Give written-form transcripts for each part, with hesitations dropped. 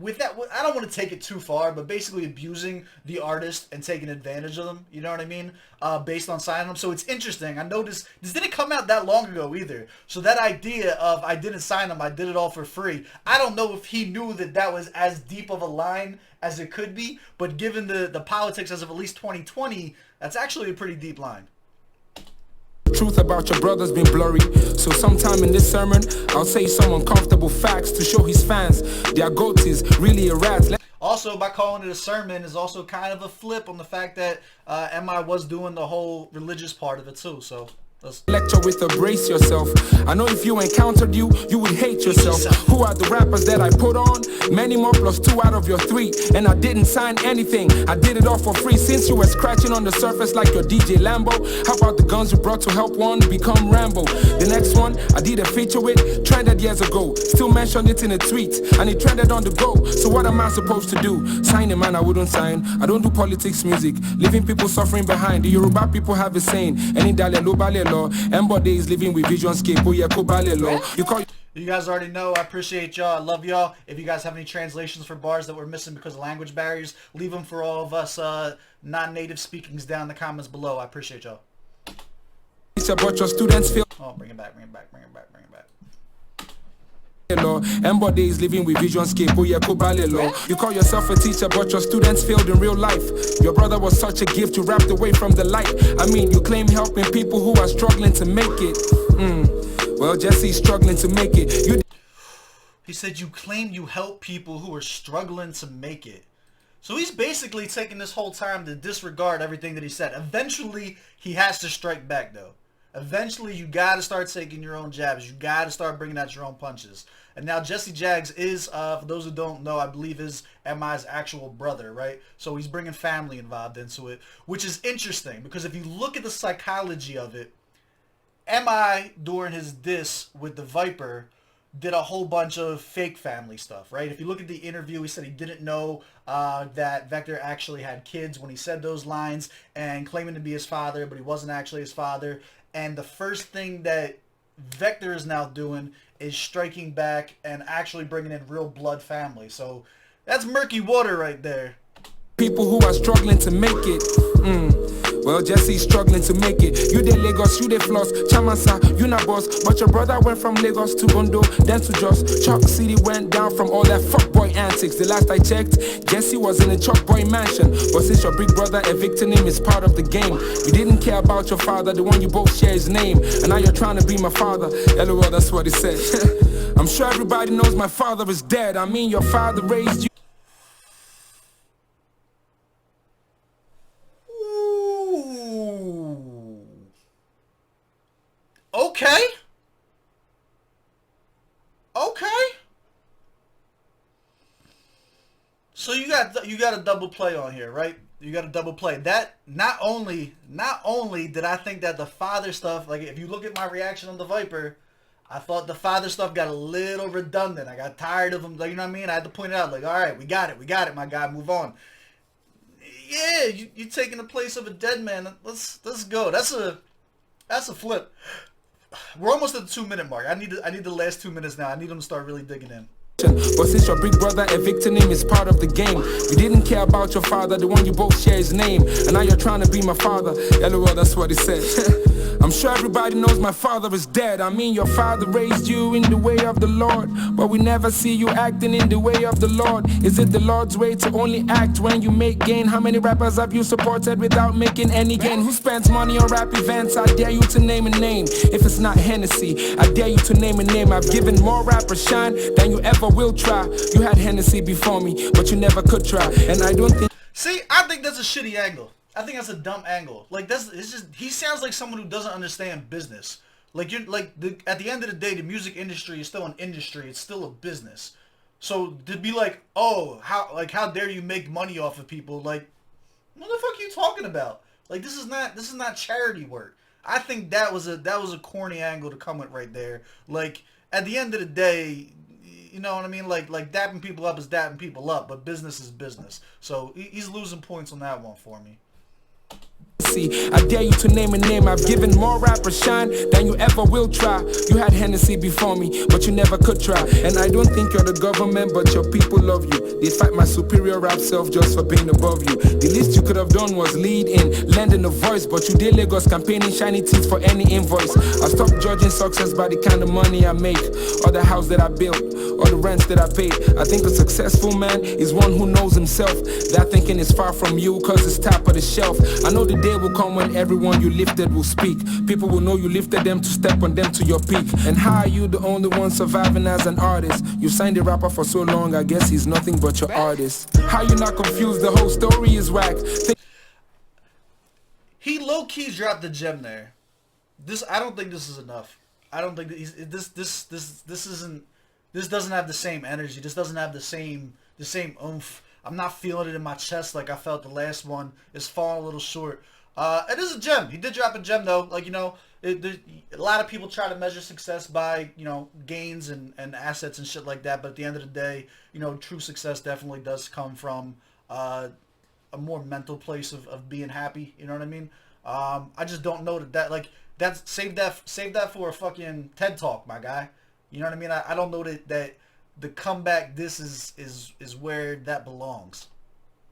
with that, I don't want to take it too far, but basically abusing the artist and taking advantage of them, you know what I mean, based on signing them. So it's interesting. I noticed this didn't come out that long ago either. So that idea of I didn't sign him, I did it all for free, I don't know if he knew that that was as deep of a line as it could be, but given the politics as of at least 2020, that's actually a pretty deep line. Truth about your brother's been blurry. So sometime in this sermon, I'll say some uncomfortable facts to show his fans their goat is really a rat. Also, by calling it a sermon is also kind of a flip on the fact that MI was doing the whole religious part of it too. So lecture with a brace yourself. I know if you encountered you would hate yourself. Who are the rappers that I put on? Many more plus 2 out of your 3. And I didn't sign anything, I did it all for free. Since you were scratching on the surface like your DJ Lambo, how about the guns you brought to help one become Rambo? The next one I did a feature with, trended years ago. Still mentioned it in a tweet, and it trended on the go. So what am I supposed to do? Sign a man I wouldn't sign. I don't do politics music, leaving people suffering behind. The Yoruba people have a saying, any dale lo bale law. Embody is living with Visionscape. You guys already know. I appreciate y'all. I love y'all. If you guys have any translations for bars that we're missing because of language barriers, leave them for all of us non-native speakings down in the comments below. I appreciate y'all. But your students feel. Oh, bring it back, bring it back, bring it back, bring it back. Embody is living with Visionscape. You call yourself a teacher, but your students failed in real life. Your brother was such a gift, you wrapped away from the light. I mean, you claim helping people who are struggling to make it. Well, Jesse's struggling to make it. He said you claim you help people who are struggling to make it. So he's basically taking this whole time to disregard everything that he said. Eventually, he has to strike back, though. Eventually, you got to start taking your own jabs. You got to start bringing out your own punches. And now Jesse Jags is, for those who don't know, I believe is MI's actual brother, right? So he's bringing family involved into it, which is interesting because if you look at the psychology of it, MI, during his diss with the Viper, did a whole bunch of fake family stuff, right? If you look at the interview, he said he didn't know that Vector actually had kids when he said those lines and claiming to be his father, but he wasn't actually his father. And the first thing that Vector is now doing is striking back and actually bringing in real blood family. So that's murky water right there. People who are struggling to make it. Well, Jesse's struggling to make it. You de Lagos, you de floss. Chamasa, you not boss. But your brother went from Lagos to Ondo, then to Jos. Chalk City went down from all that fuckboy antics. The last I checked, Jesse was in a Chalk Boy mansion. But since your big brother evicting him is part of the game, you didn't care about your father, the one you both share his name. And now you're trying to be my father. LOL, that's what he said. I'm sure everybody knows my father is dead. I mean, your father raised you. Okay. Okay. So you got a double play on here, right? You got a double play. That not only did I think that the father stuff, like if you look at my reaction on the Viper, I thought the father stuff got a little redundant. I got tired of him, like, you know what I mean? I had to point it out, like, all right, we got it, my guy, move on. Yeah, you taking the place of a dead man. Let's go. That's a flip. We're almost at the 2-minute mark. I need the last 2 minutes now. I need them to start really digging in. But since your big brother evicting him is part of the game, you didn't care about your father, the one you both share his name. And now you're trying to be my father. LOL, that's what he said. I'm sure everybody knows my father is dead. I mean, your father raised you in the way of the Lord, but we never see you acting in the way of the Lord. Is it the Lord's way to only act when you make gain? How many rappers have you supported without making any gain? Who spends money on rap events? I dare you to name a name. If it's not Hennessy, I dare you to name a name. I've given more rappers shine than you ever will try. You had Hennessy before me, but you never could try. And I don't think... See, I think that's a shitty angle. I think that's a dumb angle. Like it's just he sounds like someone who doesn't understand business. Like at the end of the day, the music industry is still an industry. It's still a business. So to be like, oh, how dare you make money off of people? Like, what the fuck are you talking about? Like this is not charity work. I think that was a corny angle to come with right there. Like at the end of the day, you know what I mean? Like dapping people up is dapping people up, but business is business. So he's losing points on that one for me. See, I dare you to name a name. I've given more rappers shine than you ever will try. You had Hennessy before me, but you never could try. And I don't think you're the government, but your people love you. They fight my superior rap self just for being above you. The least you could have done was lead in lending a voice, but you did Lagos campaigning shiny teeth for any invoice. I stopped judging success by the kind of money I make, or the house that I built, or the rents that I paid. I think a successful man is one who knows himself. That thinking is far from you, cause it's top of the shelf. I know the day will come when everyone you lifted will speak. People will know you lifted them to step on them to your peak. And how are you the only one surviving as an artist? You signed a rapper for so long, I guess he's nothing but your artist. How you not confused? The whole story is whack. He low-key dropped the gem there. I don't think this is enough. I don't think that this doesn't have the same energy. This doesn't have the same oomph. I'm not feeling it in my chest like I felt the last one. It's falling a little short. It is a gem. He did drop a gem though. Like, you know, a lot of people try to measure success by, you know, gains and assets and shit like that. But at the end of the day, you know, true success definitely does come from a more mental place of being happy. You know what I mean? I just don't know save that for a fucking TED Talk, my guy. You know what I mean? I don't know that the comeback this is where that belongs.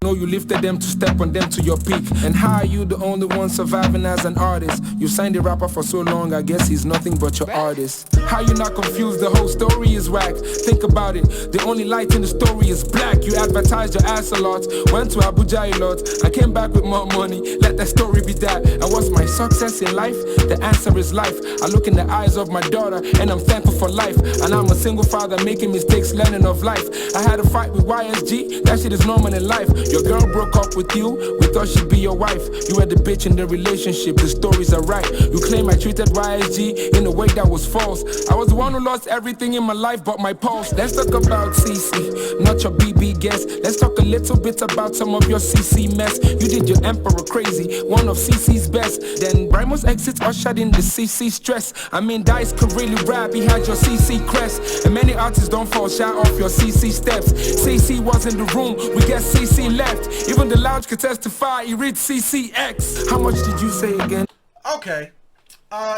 Know you lifted them to step on them to your peak. And how are you the only one surviving as an artist? You signed a rapper for so long, I guess he's nothing but your artist. How you not confused? The whole story is whack. Think about it, the only light in the story is black. You advertised your ass a lot, went to Abuja a lot. I came back with more money, let that story be that. And what's my success in life? The answer is life. I look in the eyes of my daughter and I'm thankful for life. And I'm a single father making mistakes, learning of life. I had a fight with YSG, that shit is normal in life. Your girl broke up with you, we thought she'd be your wife. You were the bitch in the relationship, the stories are right. You claim I treated YSG in a way that was false. I was the one who lost everything in my life but my pulse. Let's talk about CC, not your BB guest. Let's talk a little bit about some of your CC mess. You did your emperor crazy, one of CC's best. Then Brimo's exit ushered in the CC stress. I mean, Dice could really rap, he had your CC crest. And many artists don't fall shy off your CC steps. CC was in the room, we get CC left. Even the lounge could testify, he read CCX. How much did you say again? Okay.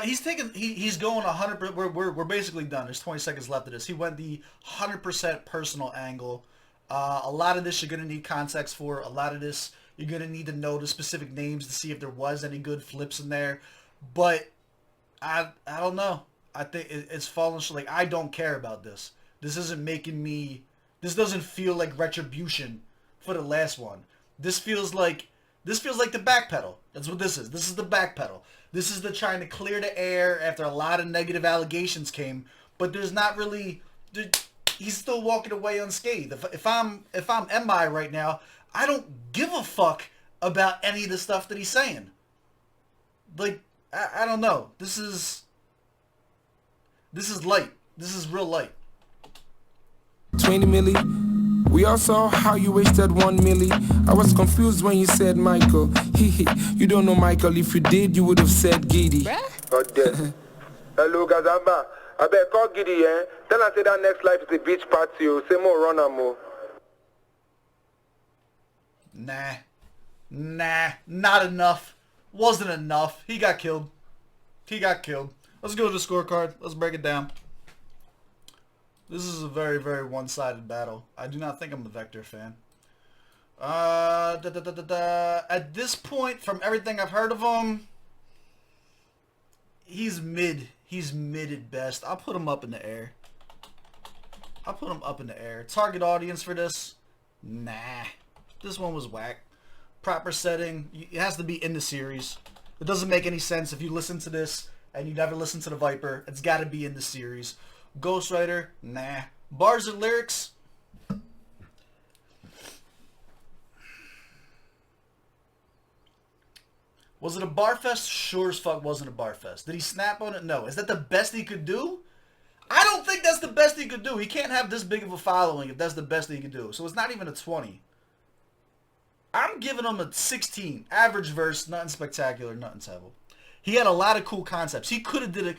He's going 100%. We're basically done. There's 20 seconds left of this. He went the 100% personal angle. A lot of this you're gonna need context for. A lot of this you're gonna need to know the specific names to see if there was any good flips in there. But I don't know. I think it's falling short. Like, I don't care about this. This isn't making me. This doesn't feel like retribution for the last one. This feels like the back pedal. That's what this is. This is the back pedal. This is the trying to clear the air after a lot of negative allegations came, but there's not really. He's still walking away unscathed. If I'm MI right now, I don't give a fuck about any of the stuff that he's saying. Like, I don't know. This is light. This is real light. 20 milli. We all saw how you wasted 1 milli. I was confused when you said Michael. You don't know Michael. If you did, you would have said Giddy. Hello, Gazamba. I bet call Giddy, eh? Tell her say that next life is a beach party. Say more, run more. Nah, not enough. Wasn't enough. He got killed. Let's go to the scorecard. Let's break it down. This is a very, very one-sided battle. I do not think I'm a Vector fan. At this point, from everything I've heard of him, he's mid. He's mid at best. I'll put him up in the air. Target audience for this? Nah. This one was whack. Proper setting. It has to be in the series. It doesn't make any sense if you listen to this and you never listen to the Viper. It's got to be in the series. Ghostwriter? Nah. Bars and lyrics? Was it a bar fest? Sure as fuck wasn't a bar fest. Did he snap on it? No. Is that the best he could do? I don't think that's the best he could do. He can't have this big of a following if that's the best he could do. So it's not even a 20. I'm giving him a 16. Average verse, nothing spectacular, nothing terrible. He had a lot of cool concepts. He could have did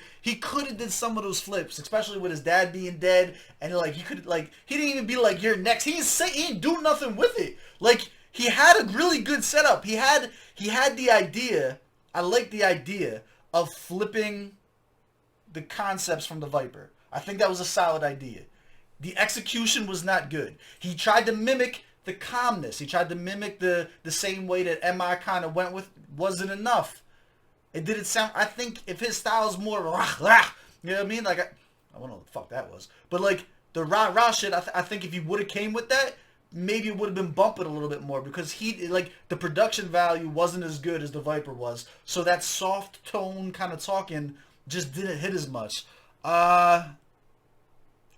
some of those flips, especially with his dad being dead, and like he didn't even be like, you're next. He didn't do nothing with it. Like, he had a really good setup. He had the idea. I like the idea of flipping the concepts from the Viper. I think that was a solid idea. The execution was not good. He tried to mimic the calmness. He tried to mimic the same way that MI kind of went with. Wasn't enough. It didn't sound. I think if his style is more rah, rah, you know what I mean? Like I don't know what the fuck that was, but like the rah rah shit. I think if he would have came with that, maybe it would have been bumping a little bit more because he like the production value wasn't as good as the Viper was. So that soft tone kind of talking just didn't hit as much. I'm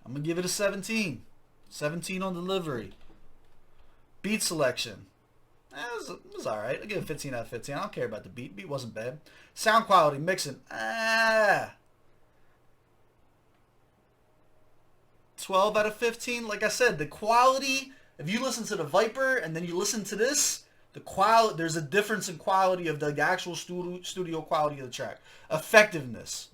gonna give it a 17. 17 on delivery. Beat selection. It was alright. I give it 15 out of 15. I don't care about the beat. Beat wasn't bad. Sound quality, mixing. 12 out of 15. Like I said, the quality, if you listen to the Viper and then you listen to this, the quality, there's a difference in quality of the actual studio quality of the track. Effectiveness.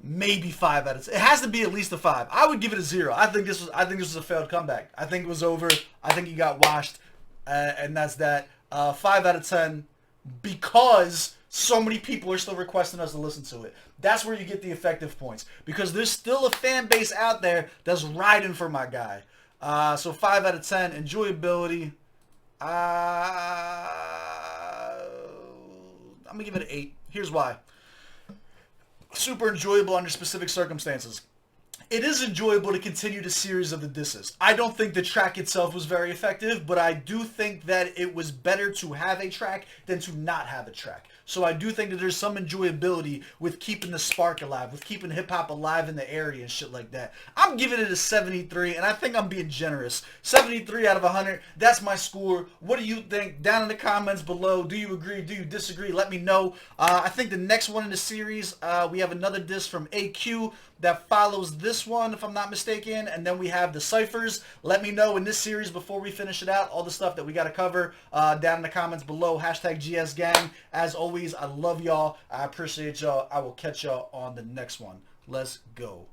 Maybe 5 out of 10. It has to be at least a 5. I would give it a 0. I think this was a failed comeback. I think it was over. I think he got washed, and that's that. 5 out of 10 because so many people are still requesting us to listen to it. That's where you get the effective points because there's still a fan base out there that's riding for my guy. So 5 out of 10. Enjoyability. I'm gonna give it an 8. Here's why. Super enjoyable under specific circumstances. It is enjoyable to continue the series of the disses. I don't think the track itself was very effective, but I do think that it was better to have a track than to not have a track. So I do think that there's some enjoyability with keeping the spark alive, with keeping hip-hop alive in the area and shit like that. I'm giving it a 73, and I think I'm being generous. 73 out of 100, that's my score. What do you think? Down in the comments below. Do you agree? Do you disagree? Let me know. I think the next one in the series, we have another diss from AQ that follows this one, if I'm not mistaken, and then we have the ciphers. Let me know in this series before we finish it out, all the stuff that we got to cover down in the comments below. Hashtag GS Gang. As always, I love y'all. I appreciate y'all. I will catch y'all on the next one. Let's go.